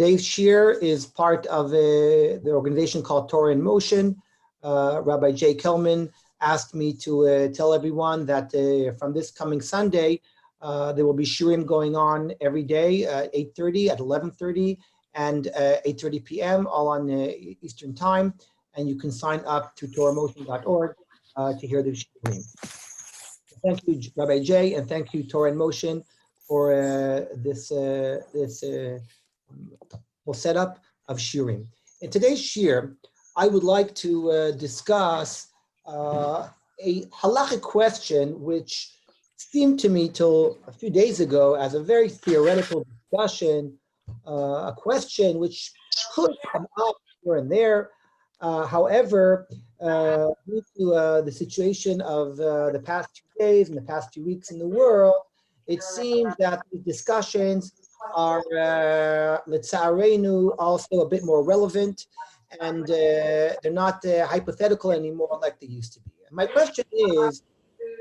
Today's shir is part of the organization called Torah in Motion. Rabbi J. Kelman asked me to tell everyone that from this coming Sunday, there will be shirim going on every day, 8:30, at 11:30, and 8:30 p.m., all on Eastern Time. And you can sign up to torahmotion.org to hear the shirim. Thank you, Rabbi J., and thank you, Torah in Motion, for this whole setup of shirim. In today's shir, I would like to discuss a halachic question which seemed to me till a few days ago as a very theoretical discussion, a question which could come up here and there. However, due to the situation of the past 2 days and the past 2 weeks in the world, it seems that the discussions are, letzarenu, also a bit more relevant, and they're not hypothetical anymore like they used to be. And my question is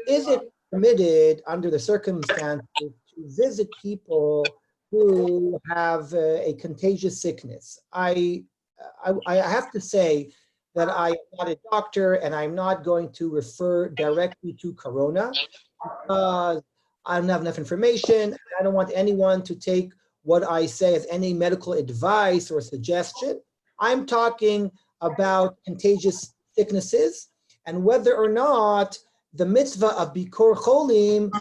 it permitted under the circumstances to visit people who have a contagious sickness? I have to say that I'm not a doctor and I'm not going to refer directly to Corona because I don't have enough information. I don't want anyone to take what I say as any medical advice or suggestion. I'm talking about contagious sicknesses and whether or not the mitzvah of Bikkur Cholim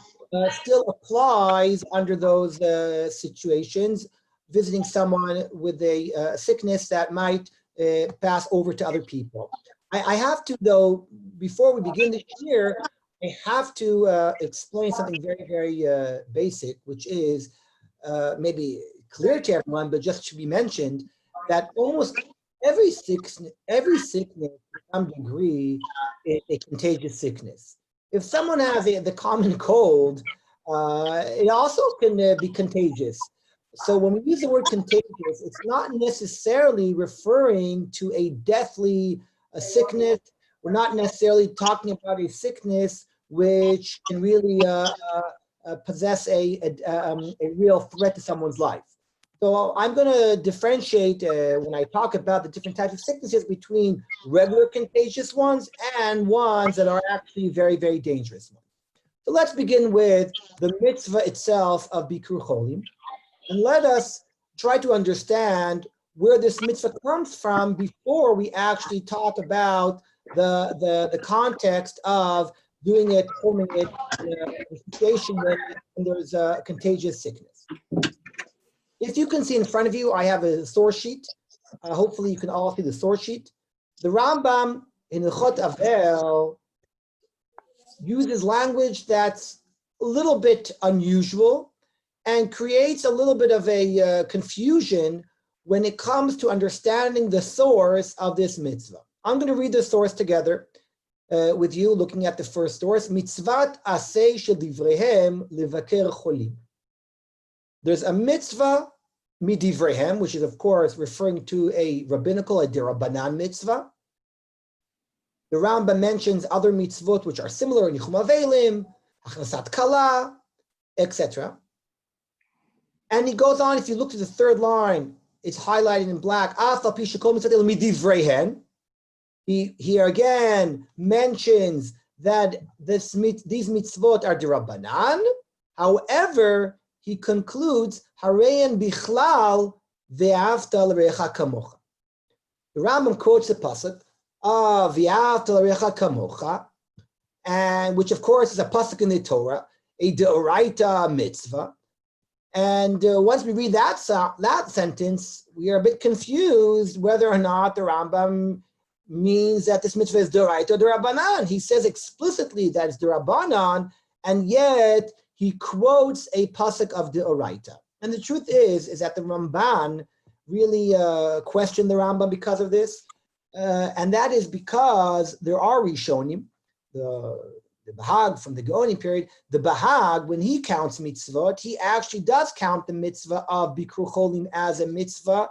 still applies under those situations, visiting someone with a sickness that might pass over to other people. I have to, though, before we begin this year, I have to explain something very, very basic, which is maybe clear to everyone, but just to be mentioned, that almost every sickness to some degree is a contagious sickness. If someone has the common cold, it also can be contagious. So when we use the word contagious, it's not necessarily referring to a deathly sickness. We're not necessarily talking about a sickness which can really possess a real threat to someone's life. So I'm going to differentiate when I talk about the different types of sicknesses between regular contagious ones and ones that are actually very, very dangerous ones. So let's begin with the mitzvah itself of Bikkur Cholim. And let us try to understand where this mitzvah comes from before we actually talk about the context of doing it, forming it in a situation when there's a contagious sickness. If you can see in front of you, I have a source sheet. Hopefully you can all see the source sheet. The Rambam in the Chot Avel uses language that's a little bit unusual and creates a little bit of a confusion when it comes to understanding the source of this mitzvah. I'm going to read the source together with you, looking at the first source. Mitzvat aseh shel divrehem levaker cholim. There's a mitzvah midivrehem, which is of course referring to a rabbinical, a derabanan mitzvah. The Rambam mentions other mitzvot which are similar, nichum avelim, achnasat kala, etc. And he goes on, if you look to the third line, it's highlighted in black. He here again mentions that these mitzvot are derabanan. However, he concludes, Hareyan bichlal ve'afta l'recha kamocha. The Rambam quotes the pasuk of ve'afta l'recha kamocha, and which of course is a pasuk in the Torah, a deoraita mitzvah. And once we read that sentence, we are a bit confused whether or not the Rambam means that this mitzvah is deoraita or derabanan. He says explicitly that it's derabanan, and yet he quotes a pasuk of deoraita. And the truth is that the Ramban really questioned the Rambam because of this, and that is because there are Rishonim, the Bahag from the Gaoni period. The Bahag, when he counts mitzvot, he actually does count the mitzvah of Bikkur Cholim as a mitzvah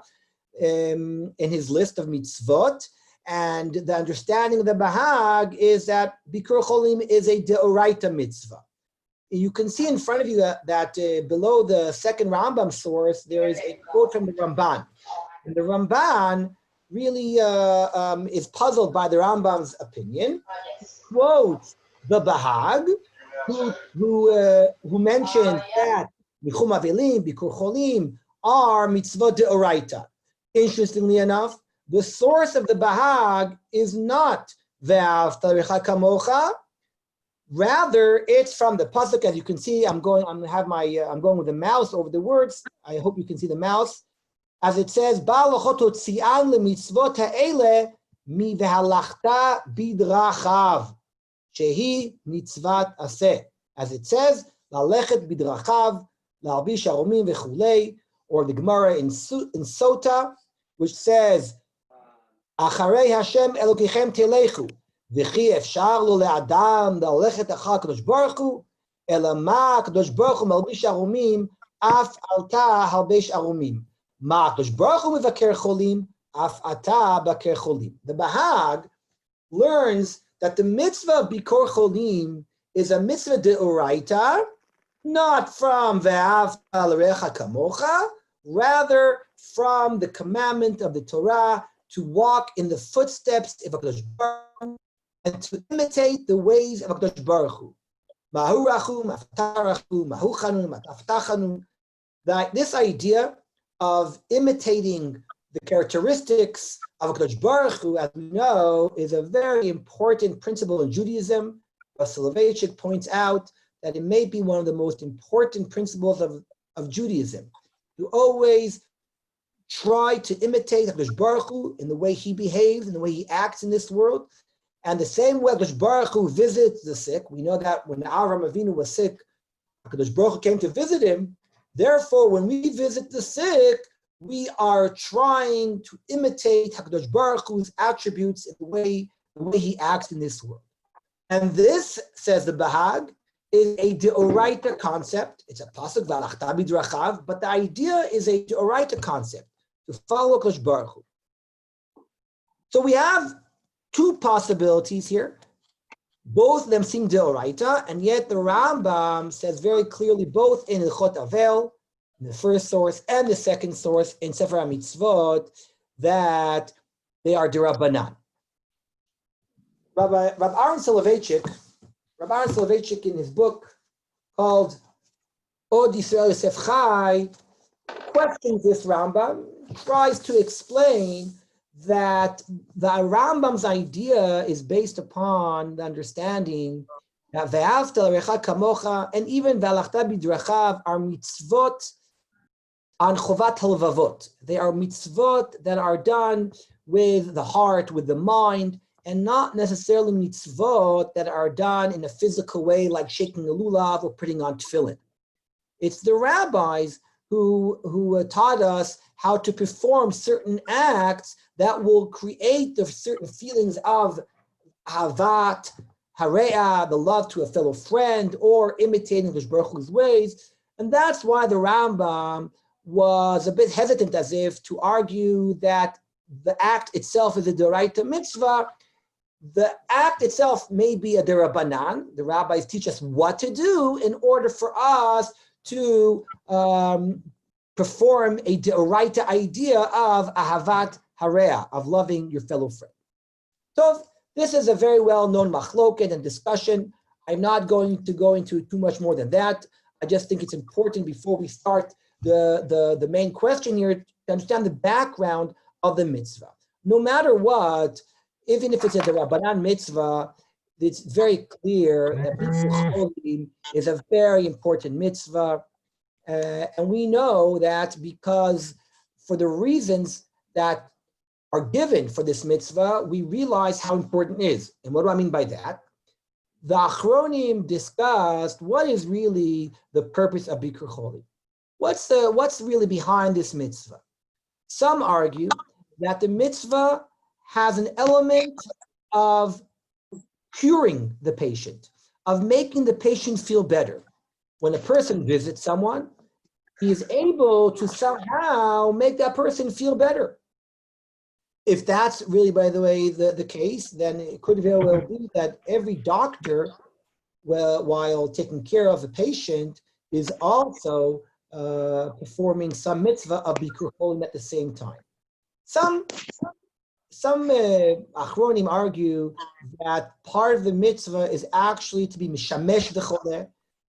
in his list of mitzvot. And the understanding of the Bahag is that Bikkur Cholim is a deoraita mitzvah. you can see in front of you that below the second Rambam source, there is a quote from the Ramban. And the Ramban really is puzzled by the Rambam's opinion. He quotes the Bahag, who mentions that Michum Avelim, Bikkur Cholim are mitzvot deoraita. Interestingly enough, the source of the Bahag is not Ve'ahavta l'recha kamocha. Rather, it's from the pasuk. As you can see, I'm going with the mouse over the words. I hope you can see the mouse. As it says, Ba'alachot hotzi'an lemitzvot ha'ele mi ve'halachta bidrachav shehi mitzvat aseh. As it says, lalechet bidrachav la'albish haromim v'chulei, or the Gemara in Sota, which says, Acharei Hashem Elokechem telechu. V'chi efshar lo le'adam la'alechet achar kadosh baruch hu, ela ma kadosh baruch hu malbish haromim af alta halbesh haromim. Ma kadosh baruch hu mevaker cholim af ata baker cholim. The Bahag learns that the mitzvah of Bikkur Cholim is a mitzvah deoraita, not from Ve'ahavta l'recha kamocha, rather from the commandment of the Torah to walk in the footsteps of HaKadosh Baruch Hu and to imitate the ways of HaKadosh Baruch Hu. Mahu rachu, ma'afta mahu chanun, ma'afta chanun. That this idea of imitating the characteristics of HaKadosh Baruch Hu, as we know, is a very important principle in Judaism. Soloveitchik points out that it may be one of the most important principles of Judaism. You always try to imitate HaKadosh Baruch Hu in the way he behaves, in the way he acts in this world. And the same way HaKadosh Baruch Hu visits the sick, we know that when Avraham Avinu was sick, HaKadosh Baruch Hu came to visit him. Therefore, when we visit the sick, we are trying to imitate HaKadosh Baruch Hu's attributes in the way he acts in this world. And this, says the Bahag, is a deoraita concept. It's a pasuk v'alachta bidrachav, but the idea is a deoraita concept, to follow HaKadosh Baruch Hu. So we have two possibilities here. Both of them seem deoraita, and yet the Rambam says very clearly, both in Ilchot Avel, in the first source, and the second source in Sefer HaMitzvot, that they are derabanan. Rabbi Aaron Soloveitchik in his book called Od Yisrael Yosef Chai questions this Rambam, tries to explain that the Rambam's idea is based upon the understanding that Ve'ahavta l'recha kamocha and even Ve'alachta bidrachav are mitzvot on chovat halvavot. They are mitzvot that are done with the heart, with the mind, and not necessarily mitzvot that are done in a physical way, like shaking a lulav or putting on tefillin. It's the rabbis who taught us how to perform certain acts that will create the certain feelings of havat, hareah, the love to a fellow friend, or imitating HaKadosh Baruch Hu's ways. And that's why the Rambam was a bit hesitant, as if to argue that the act itself is a d'oraita mitzvah. The act itself may be a derabanan. The rabbis teach us what to do in order for us to perform a d'oraita idea of ahavat hareah, of loving your fellow friend. So this is a very well-known machloket and discussion. I'm not going to go into too much more than that. I just think it's important before we start the main question here to understand the background of the mitzvah. No matter what, even if it's a Rabbanan mitzvah, it's very clear that Bikkur Cholim is a very important mitzvah. And we know that because for the reasons that are given for this mitzvah, we realize how important it is. And what do I mean by that? The Achronim discussed what is really the purpose of Bikkur Cholim. What's really behind this mitzvah? Some argue that the mitzvah has an element of curing the patient, of making the patient feel better. When a person visits someone, he is able to somehow make that person feel better. If that's really, by the way, the case, then it could very well be that every doctor while taking care of the patient is also performing some mitzvah of Bikkur Cholim at the same time. Some Achronim argue that part of the mitzvah is actually to be mishamesh the choleh,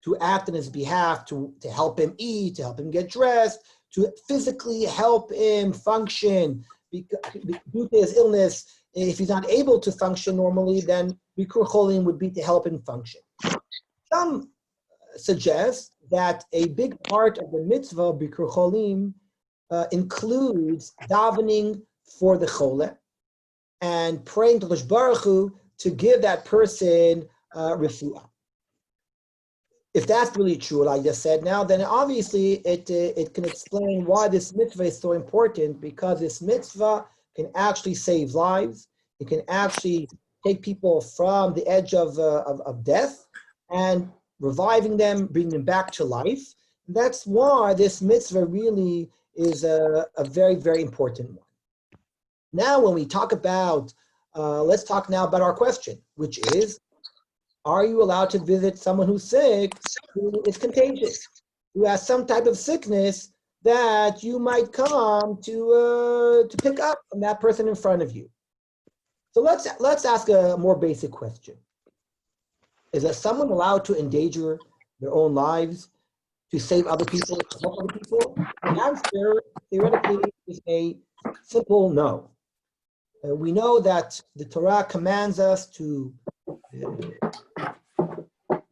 to act on his behalf, to help him eat, to help him get dressed, to physically help him function due to his illness. If he's not able to function normally, then Bikkur Cholim would be to help him function. Some suggest that a big part of the mitzvah of Bikkur Cholim includes davening for the choleh and praying to Rosh Baruch Hu to give that person refuah. If that's really true, what I just said now, then obviously it can explain why this mitzvah is so important, because this mitzvah can actually save lives. It can actually take people from the edge of death and reviving them, bringing them back to life. That's why this mitzvah really is a very, very important one. Now, when we talk about, let's talk now about our question, which is, are you allowed to visit someone who's sick, who is contagious, who has some type of sickness that you might come to pick up from that person in front of you? So let's ask a more basic question. Is that someone allowed to endanger their own lives to save other people, to help other people? The answer, theoretically, is a simple no. We know that the Torah commands us to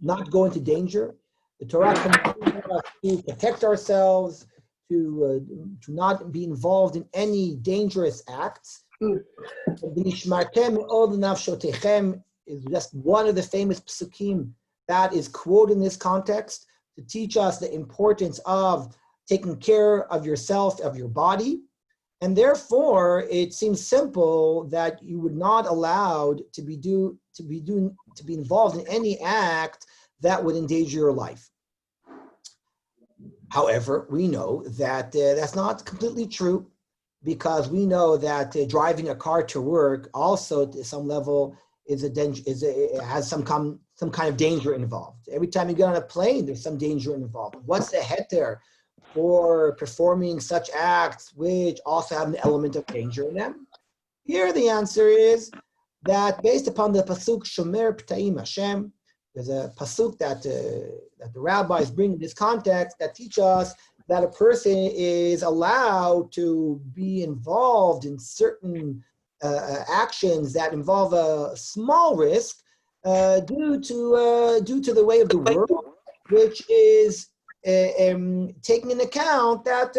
not go into danger. The Torah commands us to protect ourselves, to not be involved in any dangerous acts. Is just one of the famous psukim that is quoted in this context to teach us the importance of taking care of yourself, of your body. And therefore, it seems simple that you would not allowed to be involved in any act that would endanger your life. However, we know that that's not completely true, because we know that driving a car to work also, to some level, has some kind of danger involved. Every time you get on a plane, there's some danger involved. What's the heter for performing such acts which also have an element of danger in them? Here the answer is that based upon the pasuk Shomer P'taim Hashem, there's a pasuk that the rabbis bring in this context that teach us that a person is allowed to be involved in certain actions that involve a small risk due to the way of the world, which is taking into account that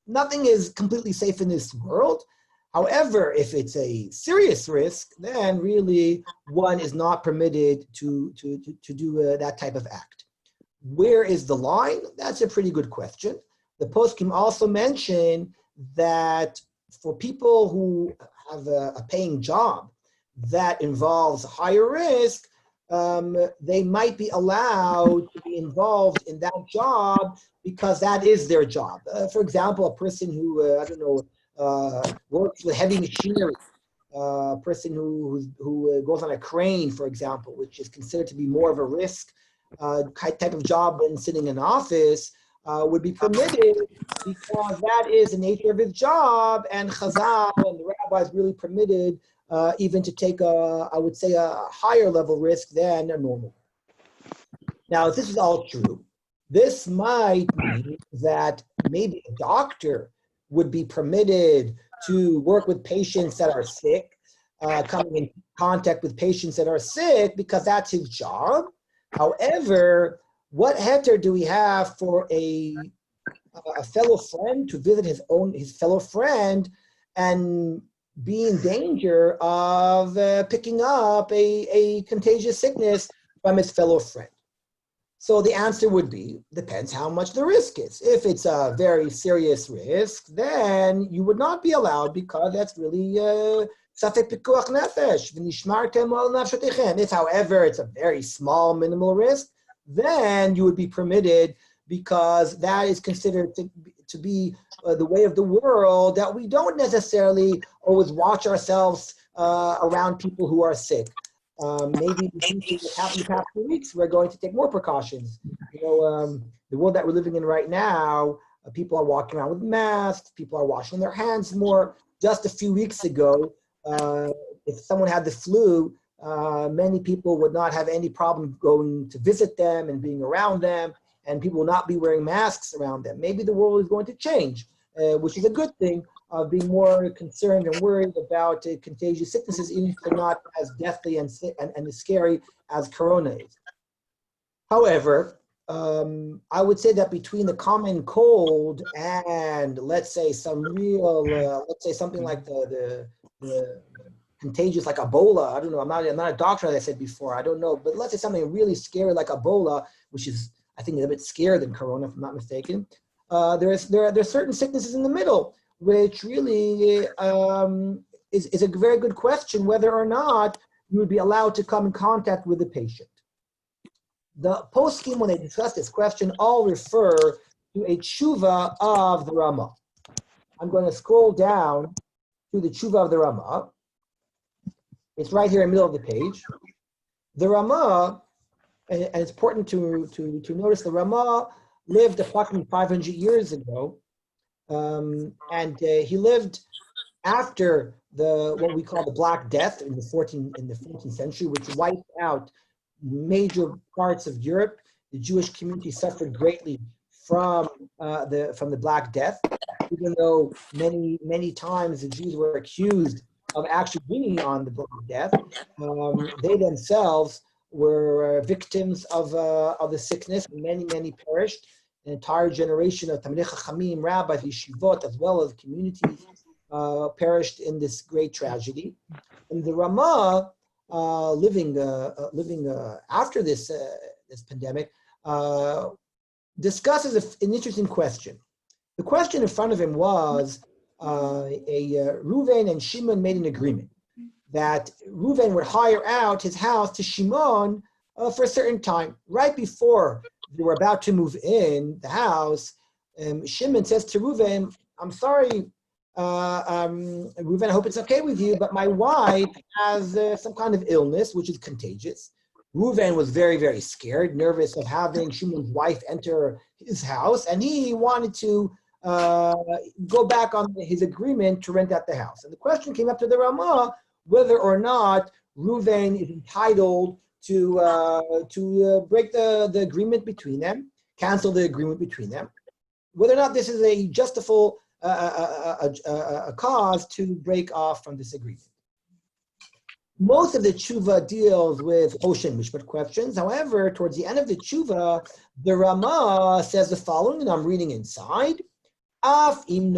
nothing is completely safe in this world. However, if it's a serious risk, then really one is not permitted to do that type of act. Where is the line? That's a pretty good question. The poskim also mention that for people who have a paying job that involves higher risk, they might be allowed to be involved in that job because that is their job. For example, a person who, works with heavy machinery, a person who goes on a crane, for example, which is considered to be more of a risk type of job than sitting in an office, would be permitted because that is the nature of his job, and Chazal and the rabbis really permitted even to take I would say a higher level risk than a normal. Now, if this is all true, this might mean that maybe a doctor would be permitted to work with patients that are sick, coming in contact with patients that are sick, because that's his job. However, what heter do we have for a fellow friend to visit his fellow friend and be in danger of picking up a contagious sickness from his fellow friend? So the answer would be, depends how much the risk is. If it's a very serious risk, then you would not be allowed, because that's really safek pikuach nefesh. V'nishmartem al nafshotechem. If, however, it's a very small, minimal risk, then you would be permitted, because that is considered to be the way of the world, that we don't necessarily always watch ourselves around people who are sick. Maybe due to what happened the past few weeks, we're going to take more precautions. The world that we're living in right now, people are walking around with masks, people are washing their hands more. Just a few weeks ago, if someone had the flu, many people would not have any problem going to visit them and being around them, and people will not be wearing masks around them. Maybe the world is going to change, which is a good thing, being more concerned and worried about contagious sicknesses, even if they're not as deathly and as scary as corona is. However, I would say that between the common cold and, let's say, some real, let's say something like the contagious like Ebola. I don't know. I'm not a doctor, as I said before. I don't know. But let's say something really scary like Ebola, which is, I think, a bit scarier than corona, if I'm not mistaken. There are certain sicknesses in the middle, which really is a very good question whether or not you would be allowed to come in contact with the patient. The poskim, when they discuss this question, all refer to a tshuva of the Ramah. I'm going to scroll down to the tshuva of the Ramah. It's right here in the middle of the page. The Ramah, and it's important to notice, the Ramah lived approximately 500 years ago, and he lived after what we call the Black Death in the 14th century, which wiped out major parts of Europe. The Jewish community suffered greatly from the Black Death, even though many times the Jews were accused of actually bringing on the Black Death. They themselves were victims of the sickness. Many perished. An entire generation of Talmidei Chachamim, rabbis, yeshivot, as well as communities perished in this great tragedy. And the Ramah, living after this pandemic, discusses an interesting question. The question in front of him was, Reuven and Shimon made an agreement that Reuven would hire out his house to Shimon for a certain time. Right before they were about to move in the house, Shimon says to Reuven, "I'm sorry, Reuven, I hope it's okay with you, but my wife has some kind of illness, which is contagious." Reuven was very, very scared, nervous of having Shimon's wife enter his house, and he wanted to go back on his agreement to rent out the house. And the question came up to the Ramah whether or not Reuven is entitled to break the agreement between them, cancel the agreement between them, whether or not this is a justifiable a cause to break off from this agreement. Most of the tshuva deals with Oshen Mishpat questions. However, towards the end of the tshuva, the Ramah says the following, and I'm reading inside. Even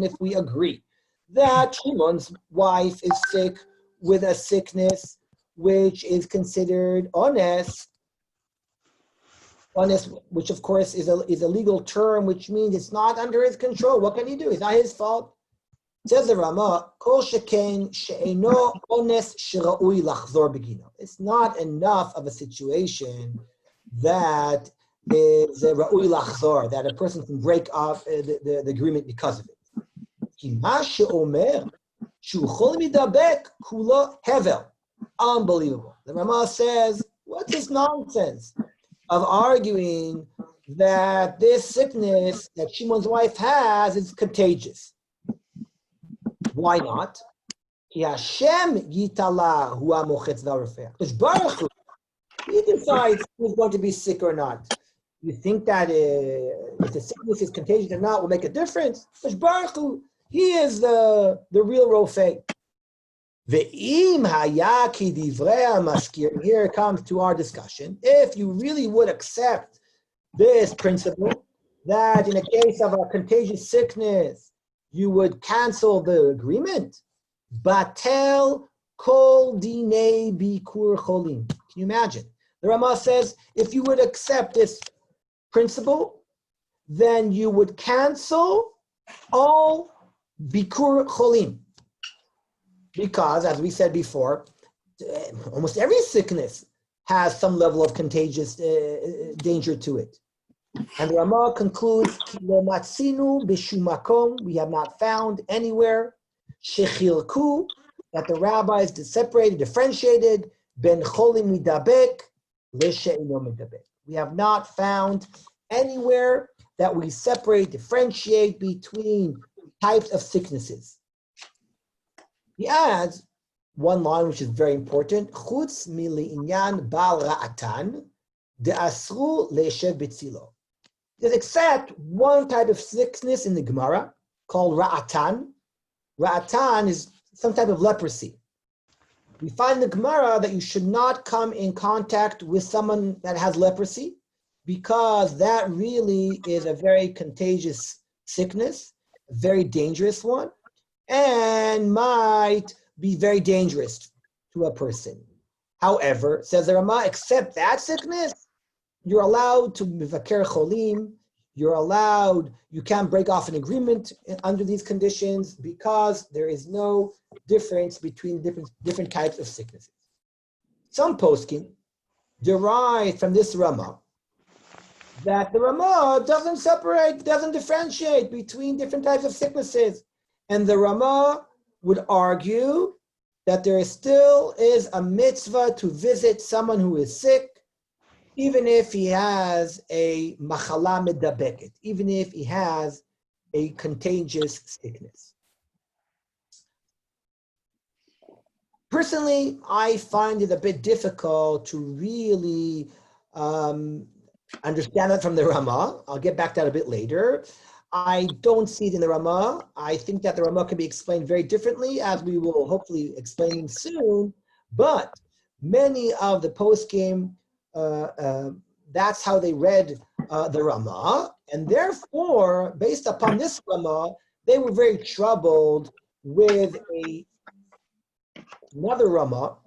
if we agree that Shimon's wife is sick with a sickness which is considered honest, which of course is a legal term, which means it's not under his control. What can he do? It's not his fault. Says the Ramah, Kol sheken she'eino ones she'ra'ui lachzor begino. It's not enough of a situation that is ra'ui lachzor, that a person can break off the agreement because of it. Ki ma she'omer shu chol midabek kulo hevel. Unbelievable. The Ramah says, what's this nonsense of arguing that this sickness that Shimon's wife has is contagious? Why not? Hashem yitala hu amochetz v'arofeh. Because Baruch Hu, he decides who's going to be sick or not. You think that if the sickness is contagious or not will make a difference? Because Baruch Hu, he is the real rofeh. Ve'im haya ki divrei hamaskir. Here it comes to our discussion. If you really would accept this principle, that in a case of a contagious sickness, you would cancel the agreement. Batel kol dinei Bikkur Cholim. Can you imagine? The Ramah says, if you would accept this principle, then you would cancel all Bikkur Cholim. Because, as we said before, almost every sickness has some level of contagious danger to it. And the Ramah concludes, we have not found anywhere Shechilku, that the rabbis separated, differentiated, ben cholim midabek, le'she'ino midabek. We have not found anywhere that we separate, differentiate between types of sicknesses. He adds one line which is very important, chutz mili'inyan bal ra'atan, de'asru le'eshev betzilo. There's except one type of sickness in the Gemara called ra'atan. Ra'atan is some type of leprosy. We find in the Gemara that you should not come in contact with someone that has leprosy because that really is a very contagious sickness, a very dangerous one, and might be very dangerous to a person. However, says the Rama, except that sickness, you're allowed to mivaker cholim, you can't break off an agreement under these conditions because there is no difference between different types of sicknesses. Some poskim derive from this Rama that the Rama doesn't differentiate between different types of sicknesses. And the Rama would argue that there still is a mitzvah to visit someone who is sick, even if he has a machala medabeket, even if he has a contagious sickness. Personally, I find it a bit difficult to really understand that from the Rama. I'll get back to that a bit later. I don't see it in the Rama. I think that the Rama can be explained very differently, as we will hopefully explain soon. But many of the poskim, that's how they read the Rama, and therefore, based upon this Rama, they were very troubled with another Rama,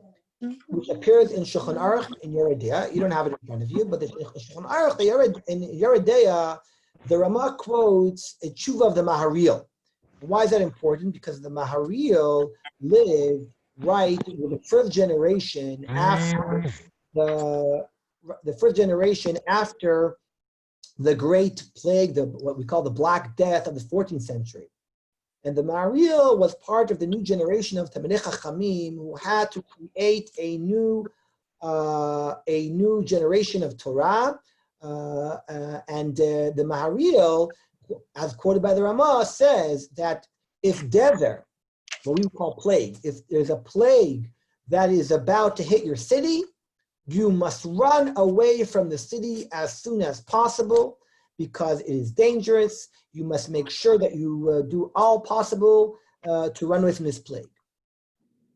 which appears in Shulchan Aruch in Yoreh Deah. You don't have it in front of you, but the Shulchan Aruch in Yoreh Deah, the Rama quotes a tshuva of the Maharil. Why is that important? Because the Maharil lived right with the first generation after the first generation after the Great Plague, what we call the Black Death of the 14th century. And the Maharil was part of the new generation of Talmidei Chachamim who had to create a new generation of Torah. And the Maharil, as quoted by the Rama, says that if dever, what we call plague, if there's a plague that is about to hit your city, you must run away from the city as soon as possible because it is dangerous. You must make sure that you do all possible to run away from this plague.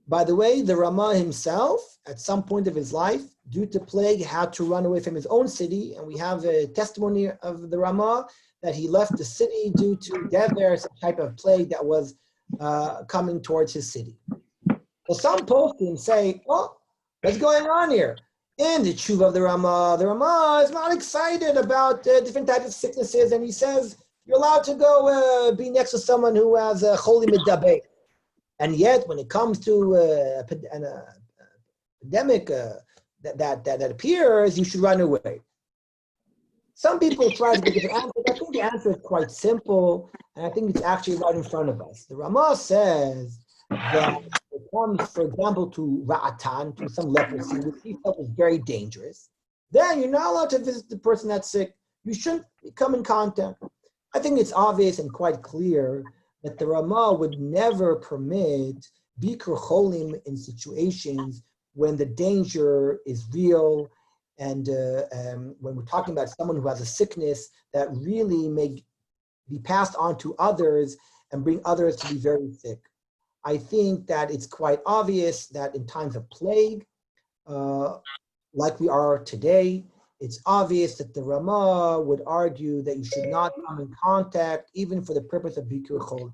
By the way, the Rama himself, at some point of his life, due to plague, had to run away from his own city, and we have a testimony of the Rama that he left the city due to dever, some type of plague that was coming towards his city. So some poskim say, "Oh, what's going on here?" In the tshuva of the Rama is not excited about different types of sicknesses, and he says you're allowed to go be next to someone who has a Cholim midabek. And yet, when it comes to an epidemic that appears, you should run away. Some people try to give different answers. I think the answer is quite simple, and I think it's actually right in front of us. The Rama says that it comes, for example, to ra'atan, to some leprosy, which he felt was very dangerous. Then you're not allowed to visit the person that's sick. You shouldn't come in contact. I think it's obvious and quite clear that the Rama would never permit Bikkur Cholim in situations when the danger is real and when we're talking about someone who has a sickness that really may be passed on to others and bring others to be very sick. I think that it's quite obvious that in times of plague, like we are today, it's obvious that the Rama would argue that you should not come in contact even for the purpose of Bikkur Cholim.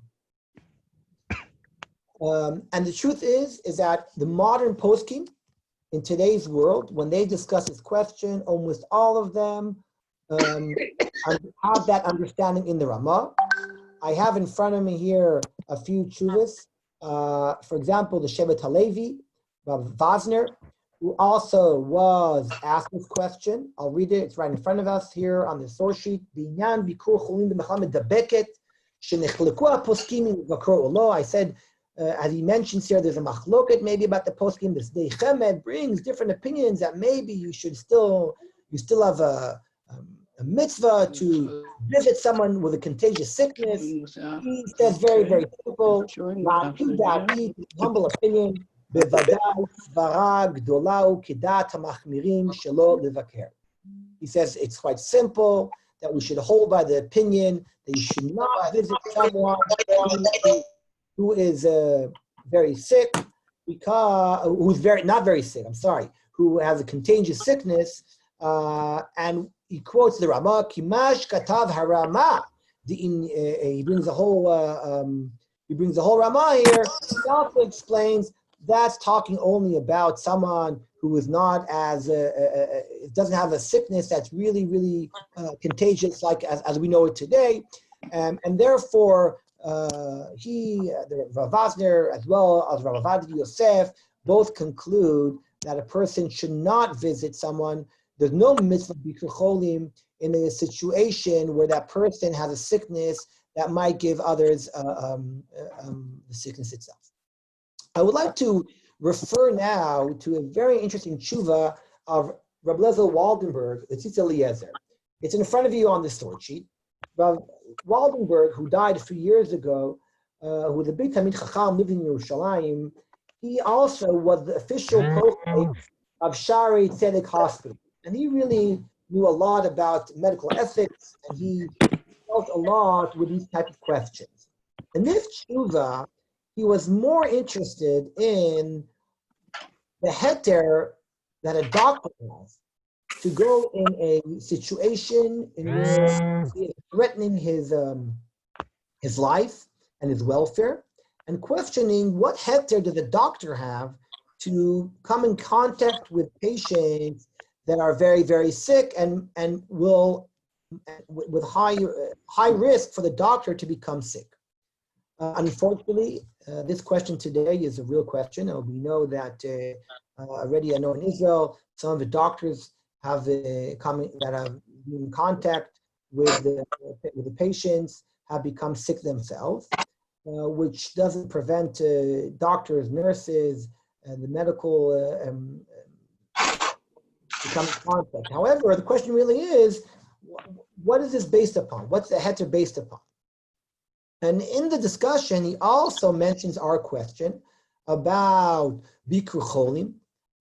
And the truth is that the modern poskim in today's world, when they discuss this question, almost all of them have that understanding in the Rama. I have in front of me here a few tshuvas. For example, the Shevet Halevi, Rabbi Vazner, who also was asked this question. I'll read it. It's right in front of us here on the source sheet. I said as he mentions here, there's a machloket maybe about the poskim. This Dei Chemed brings different opinions that maybe you still have a mitzvah to visit someone with a contagious sickness. He says very, very simple, humble opinion, he says it's quite simple, that we should hold by the opinion that you should not visit someone who is very sick, who has a contagious sickness, and he quotes the Rama, Kimash Katav Harama. He brings the whole Rama here. He also explains that's talking only about someone who is not as doesn't have a sickness that's really, really contagious, like as we know it today, and therefore the Rav Vosner as well as Rav Avad Yosef both conclude that a person should not visit someone. There's no mitzvah Bikkur Cholim in a situation where that person has a sickness that might give others the sickness itself. I would like to refer now to a very interesting tshuva of Rabbi Waldenberg, the Tzitz Eliezer. It's in front of you on the story sheet. Rabbi Waldenberg, who died a few years ago, who was a big Talmid Chacham living in Yerushalayim, he also was the official co-host of Shari Tzedek Hospital. And he really knew a lot about medical ethics, and he dealt a lot with these type of questions. In this tshuva, he was more interested in the heter that a doctor has to go in a situation in which he is threatening his life and his welfare, and questioning what heter does the doctor have to come in contact with patients that are very, very sick and will with high risk for the doctor to become sick. Unfortunately, this question today is a real question. We know that already. I know in Israel, some of the doctors have been in contact with the patients have become sick themselves, which doesn't prevent doctors, nurses, and the medical become in contact. However, the question really is, what is this based upon? What's the heter based upon? And in the discussion, he also mentions our question about Bikkur Cholim,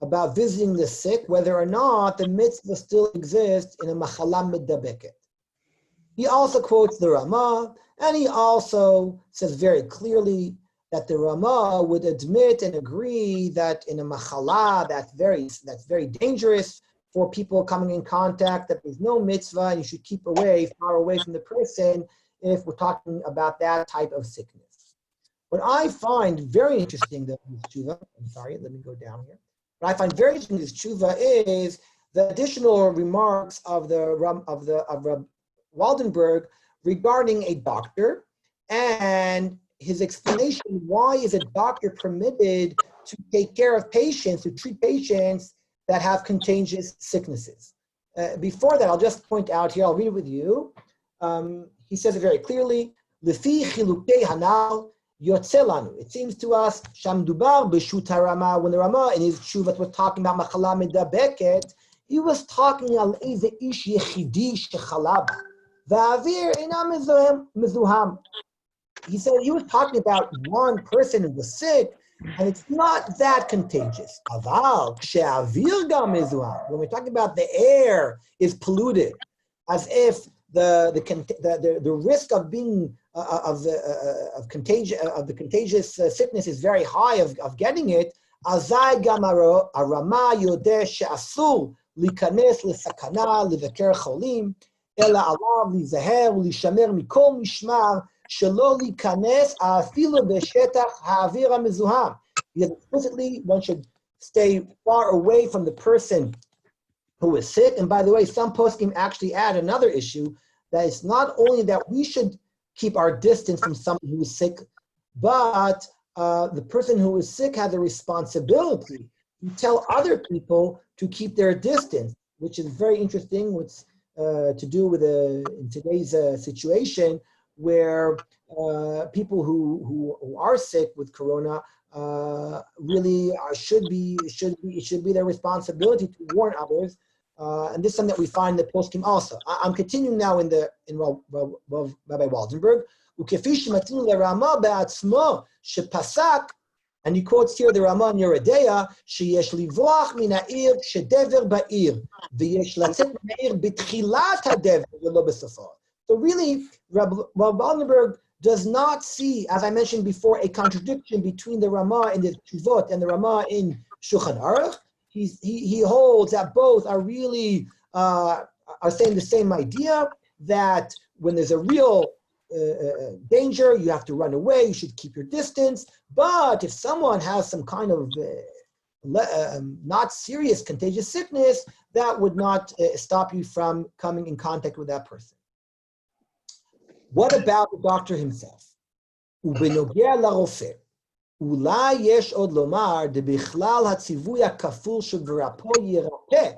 about visiting the sick, whether or not the mitzvah still exists in a machala medabeket. He also quotes the Rama, and he also says very clearly that the Rama would admit and agree that in a machala that's very dangerous for people coming in contact, that there's no mitzvah and you should keep far away from the person if we're talking about that type of sickness. What I find very interesting, though, in this tshuva, I'm sorry, let me go down here. What I find very interesting in this tshuva is the additional remarks of Waldenberg regarding a doctor and his explanation why is a doctor permitted to take care of patients, to treat patients that have contagious sicknesses. Before that, I'll just point out here, I'll read it with you. He says it very clearly, Lefi chilukei hanal yotze lanu. It seems to us, Shamdubar b'shut harama, when the Rama in his tshuva was talking about machala medabeket, he was talking al eze ish yechidi shechala ba. Va'avir einam mezuham. He said he was talking about one person who was sick, and it's not that contagious. Aval she'avir gam mezuham. When we're talking about the air is polluted, as if the risk of being of the contagious sickness is very high of getting it. Azai gam arama yodeh she'asur likanes lesakana levaker cholim ela alav lizaher ulishamer mikol mishmar shelo likanes afilu beshetach ha'avir ha'mezuham. Explicitly, one should stay far away from the person who is sick. And by the way, some poskim actually add another issue, that it's not only that we should keep our distance from someone who is sick, but the person who is sick has a responsibility to tell other people to keep their distance, which is very interesting. What's to do with in today's situation, where people who are sick with corona really should be their responsibility to warn others. And this is something that we find in the poskim also. I'm continuing now in Rabbi Waldenberg. And he quotes here the Rama in Yeridea, sheyesh livrach min ha'ir shedever ba'ir, v'yesh latzet min ha'ir b'tchilat ha'dever v'lo b'sofo. So really, Rabbi Waldenberg does not see, as I mentioned before, a contradiction between the Rama in the Tshuvot and the Rama in Shulchan Aruch. He holds that both are really are saying the same idea, that when there's a real danger, you have to run away, you should keep your distance. But if someone has some kind of not serious contagious sickness, that would not stop you from coming in contact with that person. What about the doctor himself? ובנוגע לרופא, אולי יש עוד לומר, דבכלל הציווי הכפול של ורפו ירפא,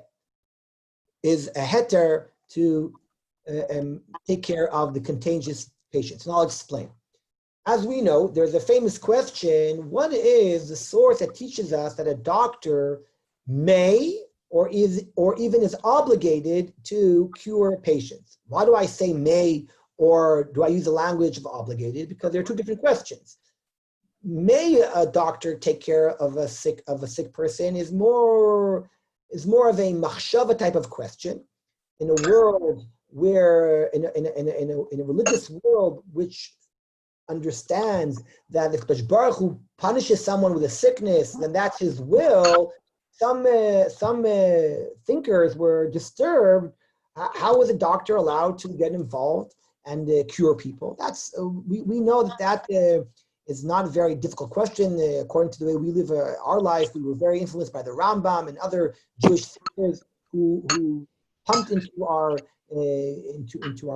is a heter to take care of the contagious patients. And I'll explain. As we know, there's a famous question: what is the source that teaches us that a doctor may or even is obligated to cure patients? Why do I say may, or do I use the language of obligated? Because there are two different questions. May a doctor take care of a sick person is more of a machshava type of question. In a world where, in a religious world which understands that if Kadosh Baruch Hu punishes someone with a sickness, then that's his will, some thinkers were disturbed. How was a doctor allowed to get involved and cure people? That's we know that is not a very difficult question. According to the way we live our life, we were very influenced by the Rambam and other Jewish thinkers who pumped into our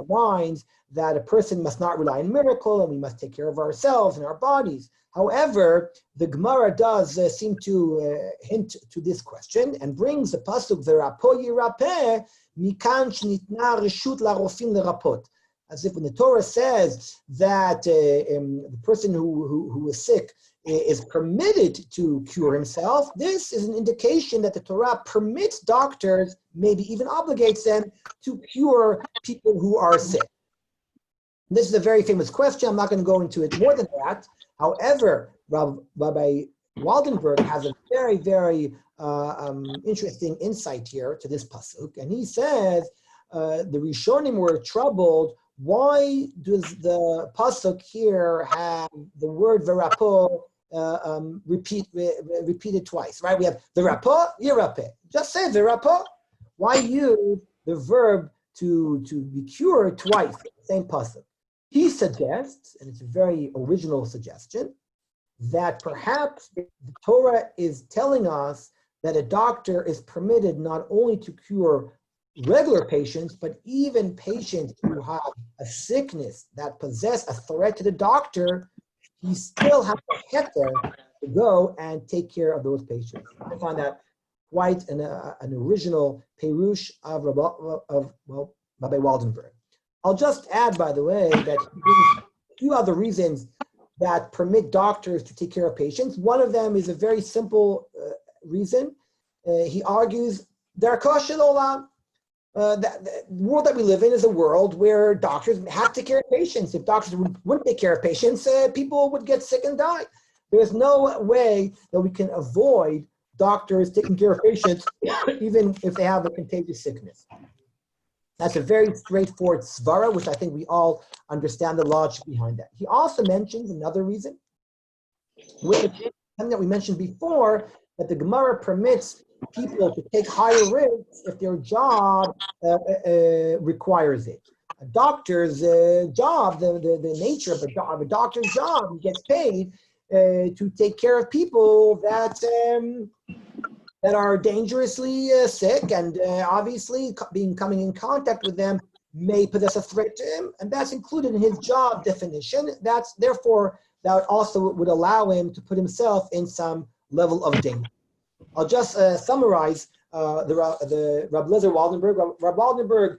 minds that a person must not rely on miracle and we must take care of ourselves and our bodies. However, the Gemara does seem to hint to this question and brings the pasuk v'rapo yirapeh mikan shnitna reshut larofim lerapot, as if when the Torah says that the person who is sick is permitted to cure himself, this is an indication that the Torah permits doctors, maybe even obligates them, to cure people who are sick. This is a very famous question. I'm not going to go into it more than that. However, Rabbi Waldenberg has a very, very interesting insight here to this pasuk, and he says the Rishonim were troubled. Why does the pasuk here have the word v'rapo repeated twice? Right? We have v'rapo yirapeh. Just say v'rapo. Why use the verb to be cured twice? Same pasuk. He suggests, and it's a very original suggestion, that perhaps the Torah is telling us that a doctor is permitted not only to cure regular patients, but even patients who have a sickness that possess a threat to the doctor, he still has a heter to go and take care of those patients. I find that quite an original perush of Rabbi Waldenberg. I'll just add, by the way, that he brings a few other reasons that permit doctors to take care of patients. One of them is a very simple reason. He argues, Darko shel olam. The world that we live in is a world where doctors have to take care of patients. If doctors wouldn't take care of patients, people would get sick and die. There's no way that we can avoid doctors taking care of patients, even if they have a contagious sickness. That's a very straightforward svara, which I think we all understand the logic behind that. He also mentions another reason, which is something that we mentioned before, that the Gemara permits people to take higher risks if their job requires it. A doctor's job, the nature of a doctor's job, he gets paid to take care of people that are dangerously sick, and obviously coming in contact with them may possess a threat to him, and that's included in his job definition. Therefore, that also would allow him to put himself in some level of danger. I'll just summarize the Rabbi Waldenberg. Rabbi Waldenberg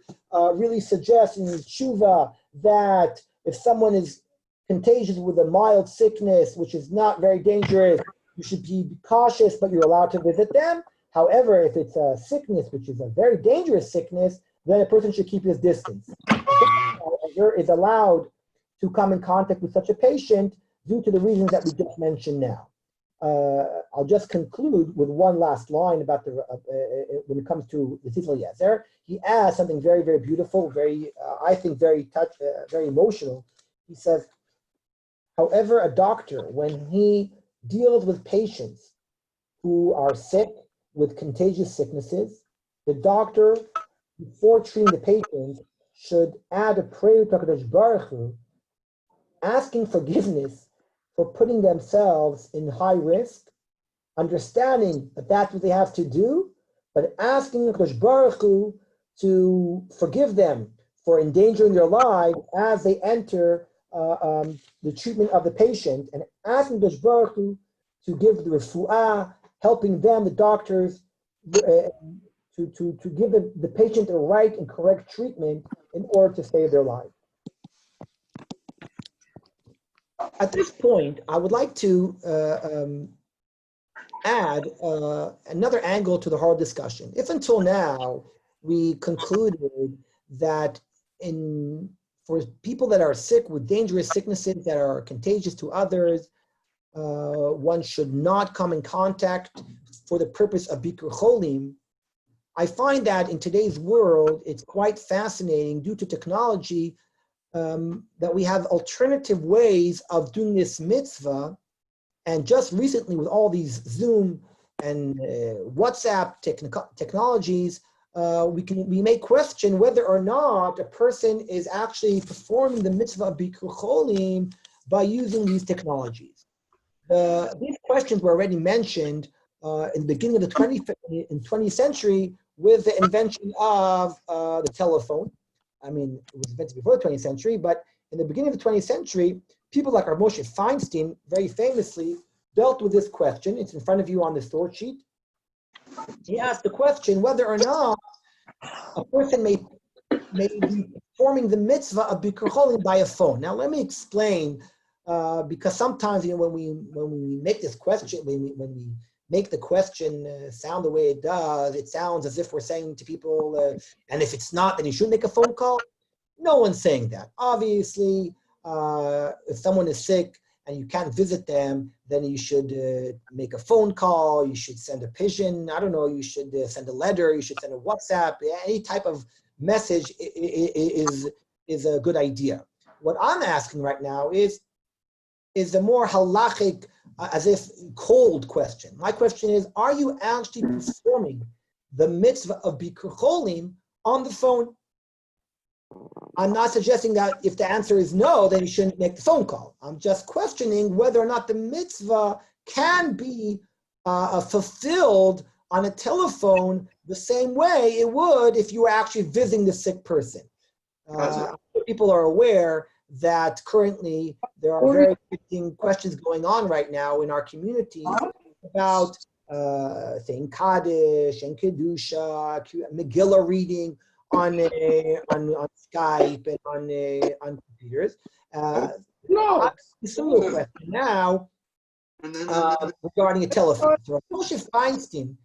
really suggests in his tshuva that if someone is contagious with a mild sickness, which is not very dangerous, you should be cautious, but you're allowed to visit them. However, if it's a sickness, which is a very dangerous sickness, then a person should keep his distance. Is allowed to come in contact with such a patient due to the reasons that we just mentioned now. I'll just conclude with one last line about the when it comes to the Tzitz Eliezer. He adds something very, very beautiful, very, I think, very very emotional. He says, however, a doctor, when he deals with patients who are sick with contagious sicknesses, the doctor, before treating the patient, should add a prayer to HaKadosh Baruch Hu, asking forgiveness for putting themselves in high risk, understanding that that's what they have to do, but asking HaKadosh Baruch Hu to forgive them for endangering their lives as they enter the treatment of the patient, and asking HaKadosh Baruch Hu to give the refuah, helping them, the doctors, to give the patient the right and correct treatment in order to save their life. At this point, I would like to add another angle to the whole discussion. If until now we concluded that for people that are sick with dangerous sicknesses that are contagious to others, one should not come in contact for the purpose of Bikkur Cholim, I find that in today's world, it's quite fascinating due to technology that we have alternative ways of doing this mitzvah. And just recently with all these Zoom and WhatsApp technologies, we may question whether or not a person is actually performing the mitzvah of Bikkur Cholim by using these technologies. These questions were already mentioned in the beginning of the 20th century with the invention of the telephone. I mean, it was invented before the 20th century, but in the beginning of the 20th century, people like our Moshe Feinstein very famously dealt with this question. It's in front of you on the source sheet. He asked the question whether or not a person may be performing the mitzvah of Bikkur Cholim by a phone. Now, let me explain, because sometimes, when we make this question, when we make the question sound the way it does, it sounds as if we're saying to people, and if it's not, then you shouldn't make a phone call. No one's saying that. Obviously, if someone is sick and you can't visit them, then you should make a phone call, you should send a pigeon, I don't know, you should send a letter, you should send a WhatsApp, any type of message is a good idea. What I'm asking right now is a more halachic, as if cold question. My question is, are you actually performing the mitzvah of Bikkur Cholim on the phone? I'm not suggesting that if the answer is no, then you shouldn't make the phone call. I'm just questioning whether or not the mitzvah can be fulfilled on a telephone the same way it would if you were actually visiting the sick person. People are aware that currently there are very interesting questions going on right now in our communities about saying Kaddish and Kedusha, Megillah reading on Skype and on computers. A similar question now regarding a telephone. So Moshe Feinstein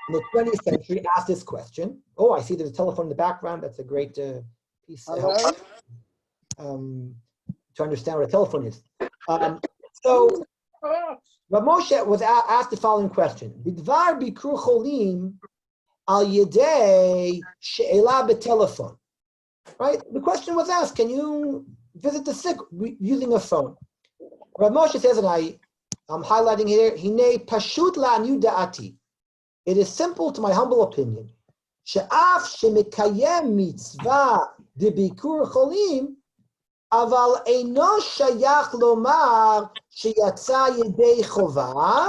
in the 20th century asked this question. Oh, I see there's a telephone in the background. That's a great piece of help. To understand what a telephone is. So Rabbi Moshe was asked the following question. Bidvar Bikkur Cholim al yedei she'ela b'telephone. Right? The question was asked, can you visit the sick using a phone? Rabbi Moshe says, and I'm highlighting here, Hine pashut la'anu da'ati. It is simple to my humble opinion. She'af she'mekayem mitzvah de Bikkur Cholim אבל אינו שייך לומר שיצא ידי חובה,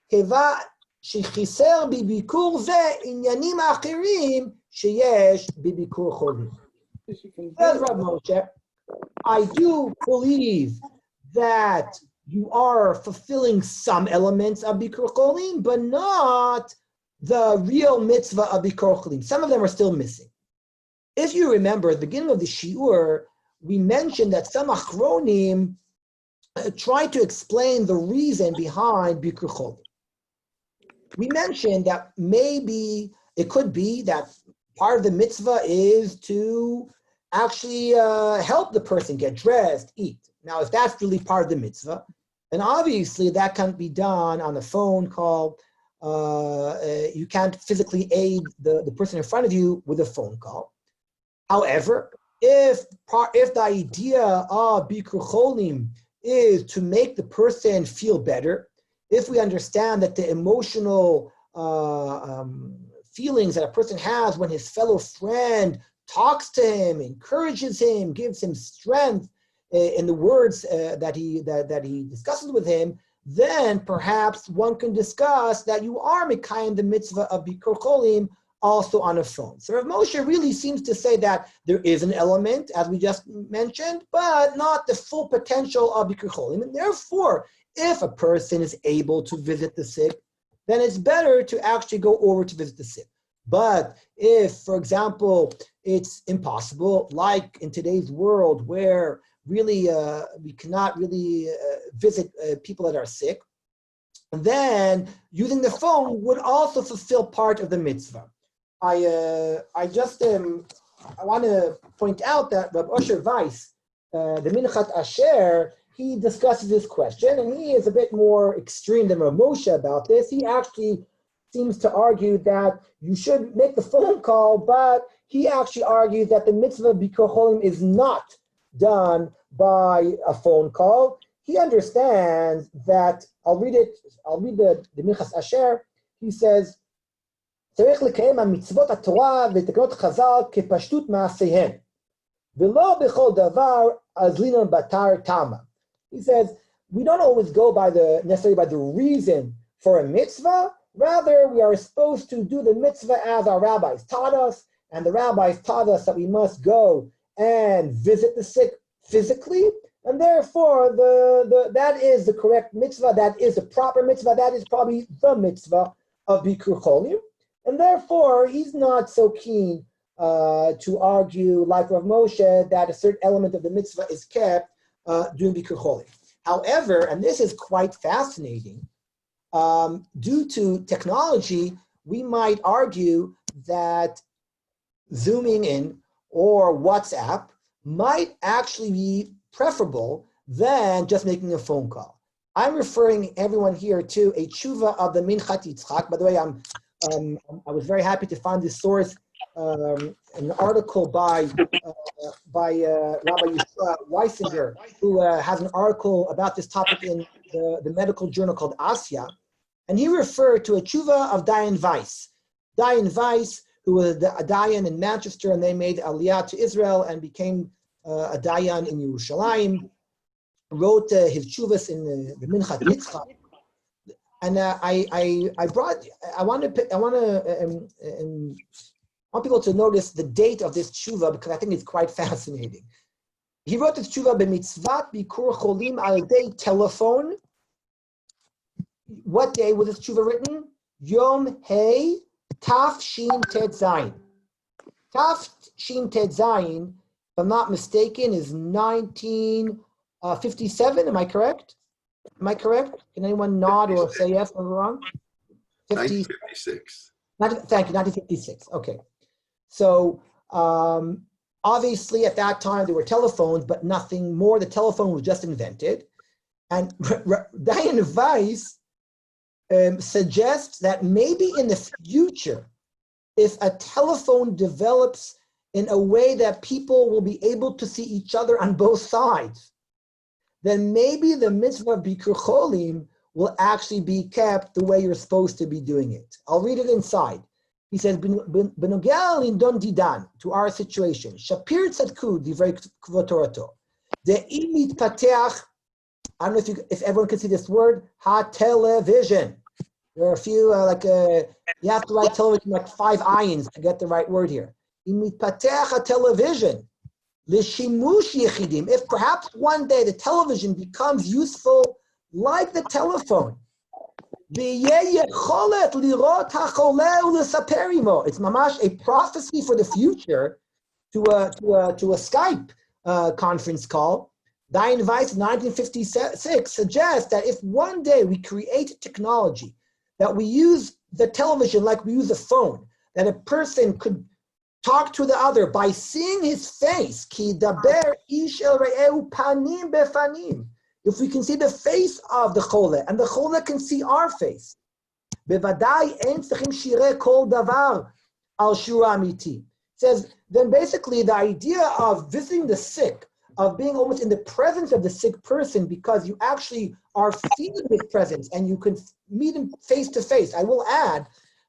כיוון שחיסר בביקור זה עניינים אחרים שיש בביקור חולים. Says Rabbi Moshe, I do believe that you are fulfilling some elements of Bikkur Cholim, but not the real mitzvah of Bikkur Cholim. Some of them are still missing. If you remember, at the beginning of the shiur, we mentioned that some achronim try to explain the reason behind Bikkur Cholim. We mentioned that maybe it could be that part of the mitzvah is to actually help the person get dressed, eat. Now, if that's really part of the mitzvah, then obviously that can't be done on a phone call. You can't physically aid the person in front of you with a phone call. However, if the idea of Bikkur Cholim is to make the person feel better, if we understand that the emotional feelings that a person has when his fellow friend talks to him, encourages him, gives him strength in the words that he discusses with him, then perhaps one can discuss that you are mekayim the mitzvah of Bikkur Cholim also on a phone. So Rav Moshe really seems to say that there is an element, as we just mentioned, but not the full potential of Bikkur Cholim. And therefore, if a person is able to visit the sick, then it's better to actually go over to visit the sick. But if, for example, it's impossible, like in today's world where really we cannot really visit people that are sick, then using the phone would also fulfill part of the mitzvah. I want to point out that Rabbi Osher Weiss, the Minchat Asher, he discusses this question, and he is a bit more extreme than Rav Moshe about this. He actually seems to argue that you should make the phone call, but he actually argues that the mitzvah of Bikkur Cholim is not done by a phone call. He understands that, I'll read the Minchas Asher. He says, צריך לקיים המצוות התורה ותקנות חז"ל כפשטות מעשיהן, ולא בכל דבר אזלינן בתר תמה. He says, we don't always go necessarily by the reason for a mitzvah. Rather, we are supposed to do the mitzvah as our rabbis taught us, and the rabbis taught us that we must go and visit the sick physically, and therefore that is the correct mitzvah, that is the proper mitzvah, that is probably the mitzvah of Bikkur Cholim, and therefore he's not so keen to argue like Rav Moshe that a certain element of the mitzvah is kept during Bikkur Cholim. However, and this is quite fascinating, due to technology, we might argue that Zooming in or WhatsApp might actually be preferable than just making a phone call. I'm referring everyone here to a tshuva of the Minchat Yitzchak. By the way, I was very happy to find this source, an article by Rabbi Weisinger, who has an article about this topic in the medical journal called Asya, and he referred to a tshuva of Dayan Weiss. Dayan Weiss, who was a Dayan in Manchester, and they made Aliyah to Israel and became a Dayan in Yerushalayim, wrote his tshuvas in the Minchat Yitzchak. And I want people to notice the date of this tshuva because I think it's quite fascinating. He wrote this tshuva b'mitzvat Bikkur Cholim al day telephone. What day was this tshuva written? Yom Hey Taf Shin Tet Zayin. Taf Shin Tet Zayin, if I'm not mistaken, is 1957. Am I correct? Am I correct? Can anyone nod or say yes or wrong? 1956. Thank you, 1956. Okay. So obviously at that time there were telephones, but nothing more. The telephone was just invented. And Dayan Weiss suggests that maybe in the future, if a telephone develops in a way that people will be able to see each other on both sides, then maybe the mitzvah of Bikkur Cholim will actually be kept the way you're supposed to be doing it. I'll read it inside. He says, "B'nogea lindon didan," to our situation. Shapir tzadku divrei kvod Torato. De'im mitpateach. I don't know if everyone can see this word. Ha-television. There are a few you have to write television like 5 ayins to get the right word here. Im mitpateach ha-television. L'shimush yechidim. If perhaps one day the television becomes useful like the telephone. It's mamash a prophecy for the future to a Skype conference call. Diane Weiss in 1956 suggests that if one day we create technology, that we use the television like we use a phone, that a person could talk to the other by seeing his face. Ki daber ish el re'ehu panim befanim. If we can see the face of the chole, and the chole can see our face. Bevadai ein tzachim shireh kol davar al shura amiti. Says, then basically the idea of visiting the sick, of being almost in the presence of the sick person, because you actually are feeling his presence and you can meet him face to face. I will add,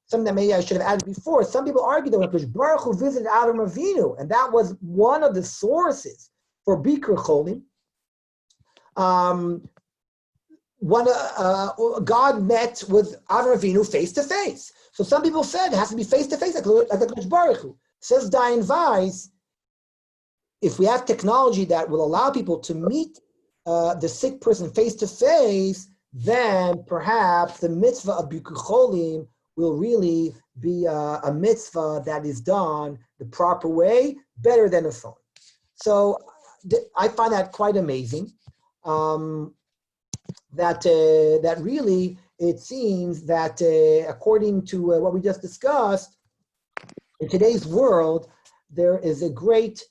something that maybe I should have added before, some people argue that when Baruch Hu visited Avram Avinu, and that was one of the sources for Bikkur Cholim, God met with Avram Avinu face to face. So some people said it has to be face to face, like the Baruch Hu. Says Diane Weiss, if we have technology that will allow people to meet the sick person face to face, then perhaps the mitzvah of Bikkur Cholim will really be a mitzvah that is done the proper way, better than a phone. So I find that quite amazing. That really, it seems that according to what we just discussed, in today's world, there is a great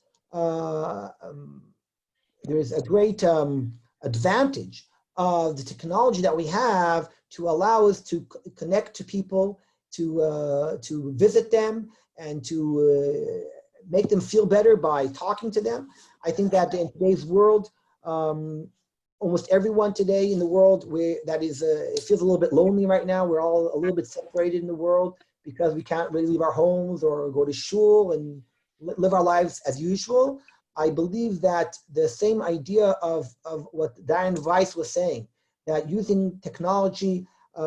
advantage of the technology that we have to allow us to connect to people, to visit them, and to make them feel better by talking to them. I think that in today's world, almost everyone today in the world it feels a little bit lonely right now. We're all a little bit separated in the world because we can't really leave our homes or go to shul and live our lives as usual. I believe that the same idea of what Diane Weiss was saying, that using technology to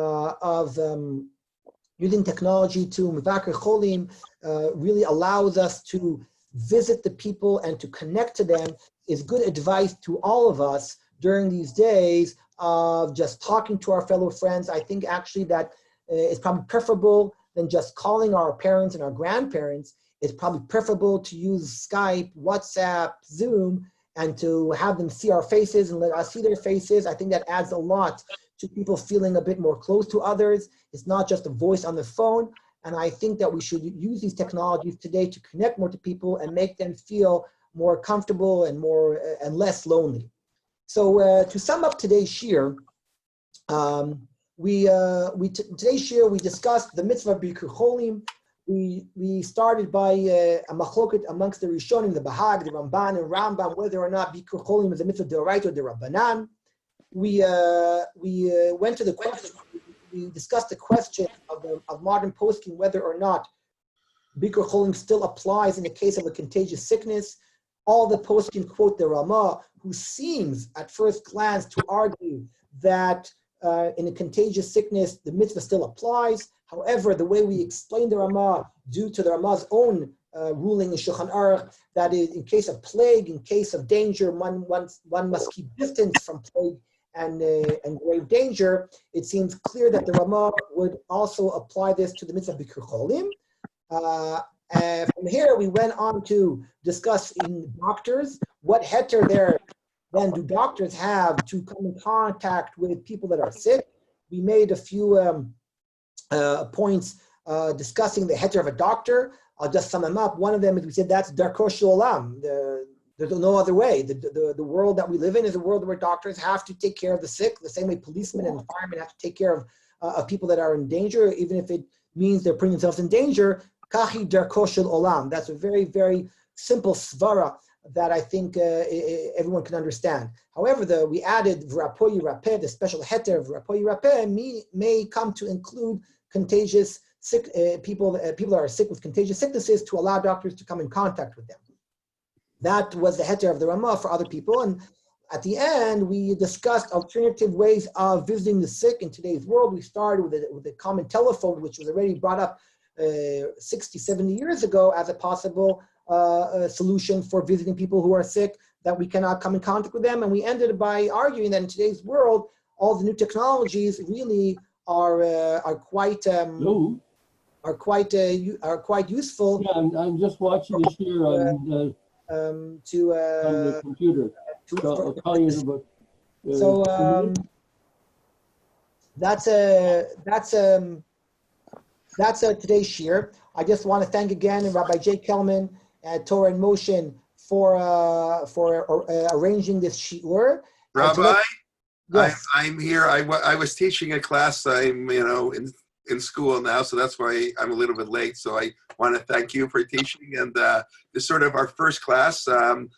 Mevakar Cholim really allows us to visit the people and to connect to them, is good advice to all of us during these days of just talking to our fellow friends. I think actually that it's probably preferable than just calling our parents and our grandparents. It's probably preferable to use Skype, WhatsApp, Zoom, and to have them see our faces and let us see their faces. I think that adds a lot to people feeling a bit more close to others. It's not just a voice on the phone. And I think that we should use these technologies today to connect more to people and make them feel more comfortable and and less lonely. So to sum up today's shir, today's shir we discussed the mitzvah of Bikkur Cholim. We started by a machloket amongst the Rishonim, the Bahag, the Ramban, and Rambam, whether or not Bikkur Cholim is a mitzvah d'oraita or d'Rabbanan. We went to the question. We discussed the question of modern posting, whether or not Bikkur Cholim still applies in the case of a contagious sickness. All the posting quote the Ramah, who seems at first glance to argue that in a contagious sickness, the mitzvah still applies. However, the way we explain the Ramah, due to the Ramah's own ruling in Shulchan Aruch, that is, in case of plague, in case of danger, one must keep distance from plague and grave danger. It seems clear that the Ramah would also apply this to the mitzvah Bikkur Cholim. From here, we went on to discuss in doctors, what heter there then do doctors have to come in contact with people that are sick. We made a few points discussing the heter of a doctor. I'll just sum them up. One of them is we said that's darko shel olam. There's no other way. The world that we live in is a world where doctors have to take care of the sick, the same way policemen and firemen have to take care of people that are in danger, even if it means they're putting themselves in danger. Kachi darko shel olam. That's a very, very simple svara that I think everyone can understand. However, we added v'rapoyi rapeh, the special heter of v'rapoyi rapeh may come to include contagious sick people that are sick with contagious sicknesses, to allow doctors to come in contact with them. That was the heter of the Ramah for other people. And at the end, we discussed alternative ways of visiting the sick in today's world. We started with a common telephone, which was already brought up 60, 70 years ago as a possible solution for visiting people who are sick, that we cannot come in contact with them. And we ended by arguing that in today's world, all the new technologies really are quite useful. Yeah, I'm just watching this here on to on the computer. So I'll call you in about. So that's today's shir. I just want to thank again Rabbi J. Kelman at Torah in Motion for arranging this shiur. Rabbi, yes. I'm here. I was teaching a class. I'm in school now, so that's why I'm a little bit late. So I want to thank you for teaching. And this is sort of our first class. I'm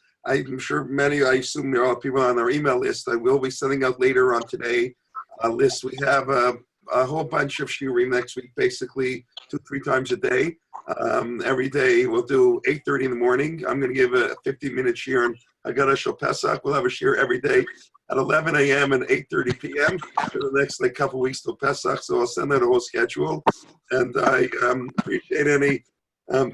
sure I assume there are people on our email list. I will be sending out later on today a list. We have a whole bunch of shiurim next week, basically 2-3 times a day. Every day we'll do 8:30 in the morning. I'm going to give a 15-minute shiur on Haggadah Shel Pesach. We'll have a shiur every day at 11 a.m. and 8:30 p.m. for the next couple weeks till Pesach. So I'll send out a whole schedule. And I appreciate any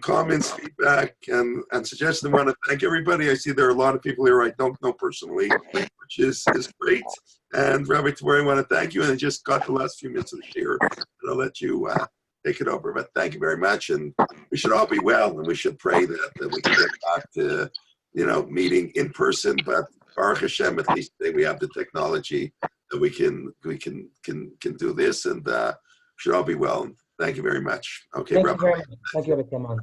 comments, feedback, and suggestions. I want to thank everybody. I see there are a lot of people here I don't know personally, which is great. And Rabbi Tabory, I want to thank you. And I just got the last few minutes of the shiur, and I'll let you take it over. But thank you very much. And we should all be well, and we should pray that we can get back to, meeting in person. But Baruch Hashem, at least today we have the technology that we can do this, and should all be well. Thank you very much. Okay, Thank Rabbi. you very much. Thank you, Rabbi Kelman.